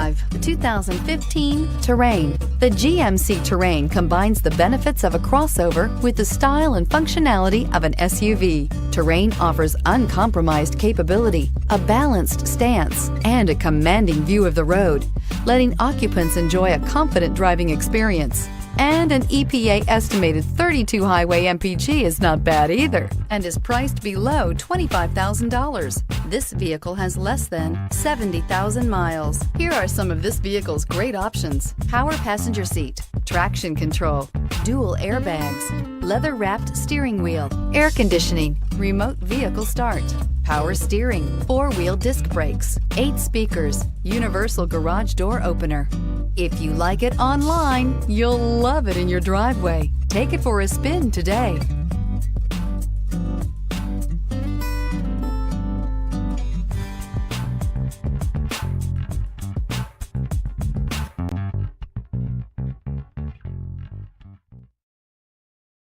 drive the 2015 Terrain. The GMC Terrain combines the benefits of a crossover with the style and functionality of an SUV. Terrain offers uncompromised capability, a balanced stance, and a commanding view of the road, letting occupants enjoy a confident driving experience. And an EPA estimated 32 highway MPG is not bad either, and is priced below $25,000. This vehicle has less than 70,000 miles. Here are some of this vehicle's great options: power passenger seat, traction control, dual airbags, leather-wrapped steering wheel, air conditioning, remote vehicle start, power steering, four-wheel disc brakes, 8 speakers, universal garage door opener. If you like it online, you'll love it in your driveway. Take it for a spin today.